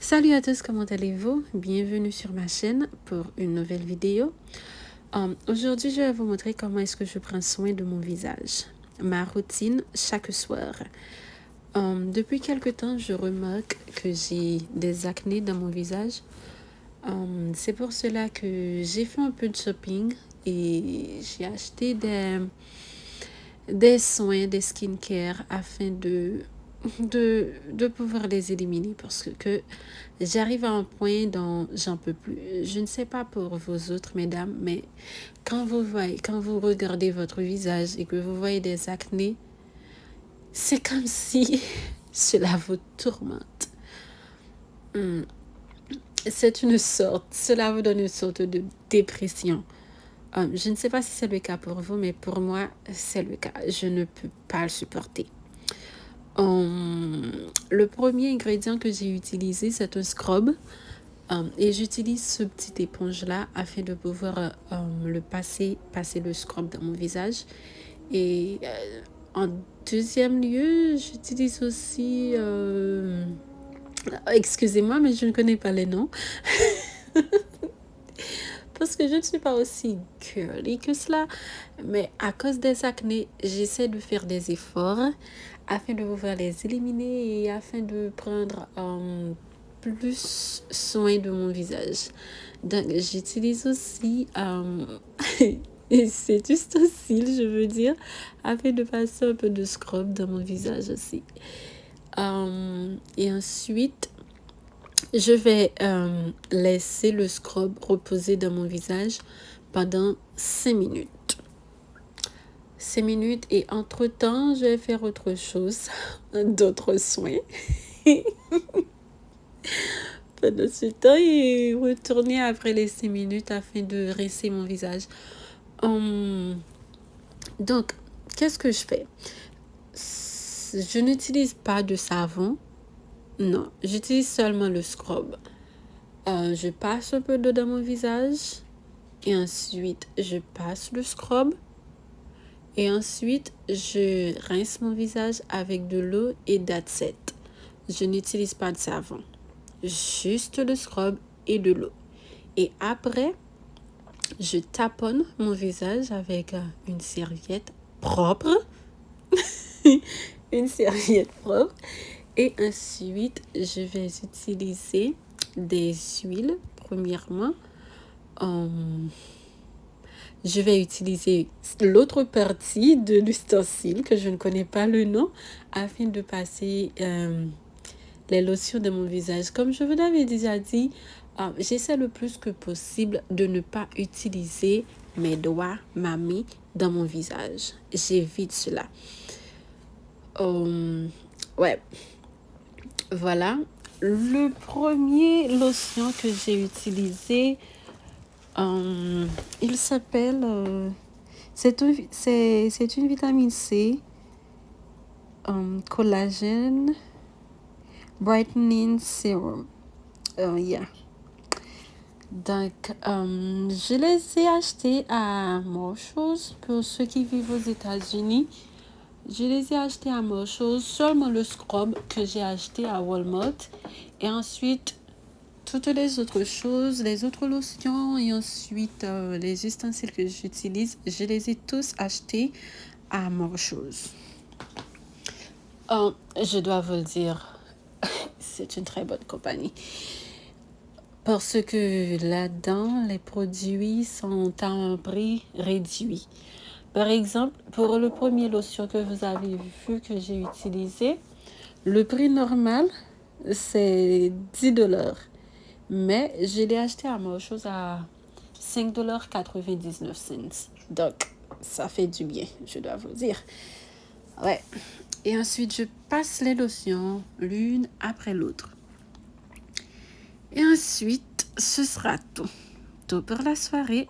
Salut à tous, comment allez-vous? Bienvenue sur ma chaîne pour une nouvelle vidéo. Aujourd'hui, je vais vous montrer comment est-ce que je prends soin de mon visage. Ma routine chaque soir. Depuis quelque temps, je remarque que j'ai des acnés dans mon visage. C'est pour cela que j'ai fait un peu de shopping et j'ai acheté des soins, des skincare afin de pouvoir les éliminer parce que j'arrive à un point dont j'en peux plus. Je ne sais pas pour vous autres, mesdames, mais quand vous regardez votre visage et que vous voyez des acnés, c'est comme si cela vous tourmente. Cela vous donne une sorte de dépression. Je ne sais pas si c'est le cas pour vous, mais pour moi, c'est le cas. Je ne peux pas le supporter. Le premier ingrédient que j'ai utilisé, c'est un scrub. Et j'utilise ce petit éponge-là afin de pouvoir passer le scrub dans mon visage. Et en deuxième lieu, j'utilise aussi... excusez-moi, mais je ne connais pas les noms. Parce que je ne suis pas aussi girly que cela. Mais à cause des acnés, j'essaie de faire des efforts afin de pouvoir les éliminer et afin de prendre plus soin de mon visage. Donc, j'utilise aussi, et c'est juste un cil, je veux dire, afin de passer un peu de scrub dans mon visage aussi. Et ensuite, je vais laisser le scrub reposer dans mon visage pendant 5 minutes. 5 minutes et entre-temps, je vais faire autre chose, d'autres soins. Pendant ce temps et retourner après les 5 minutes afin de rincer mon visage. Donc, qu'est-ce que je fais? Je n'utilise pas de savon. Non, j'utilise seulement le scrub. Je passe un peu d'eau dans mon visage. Et ensuite, je passe le scrub. Et ensuite, je rince mon visage avec de l'eau et that's it. Je n'utilise pas de savon. Juste le scrub et de l'eau. Et après, je taponne mon visage avec une serviette propre. Une serviette propre. Et ensuite, je vais utiliser des huiles. Premièrement, je vais utiliser l'autre partie de l'ustensile que je ne connais pas le nom afin de passer les lotions de mon visage. Comme je vous l'avais déjà dit, j'essaie le plus que possible de ne pas utiliser mes doigts, ma main dans mon visage. J'évite cela. Ouais. Voilà. Le premier lotion que j'ai utilisé, il s'appelle... c'est une vitamine C, collagène, brightening serum. Yeah. Donc, je les ai achetés à Marshalls. Pour ceux qui vivent aux États-Unis, je les ai achetés à Marshalls. Seulement le scrub que j'ai acheté à Walmart. Et ensuite, toutes les autres choses, les autres lotions et ensuite les ustensiles que j'utilise, je les ai tous achetés à Marshalls. Je dois vous le dire, c'est une très bonne compagnie. Parce que là-dedans, les produits sont à un prix réduit. Par exemple, pour le premier lotion que vous avez vu que j'ai utilisé, le prix normal, c'est 10$. Mais je l'ai acheté à Marshalls à 5,99$. Donc, ça fait du bien, je dois vous dire. Ouais. Et ensuite, je passe les lotions l'une après l'autre. Et ensuite, ce sera tout. Tout pour la soirée.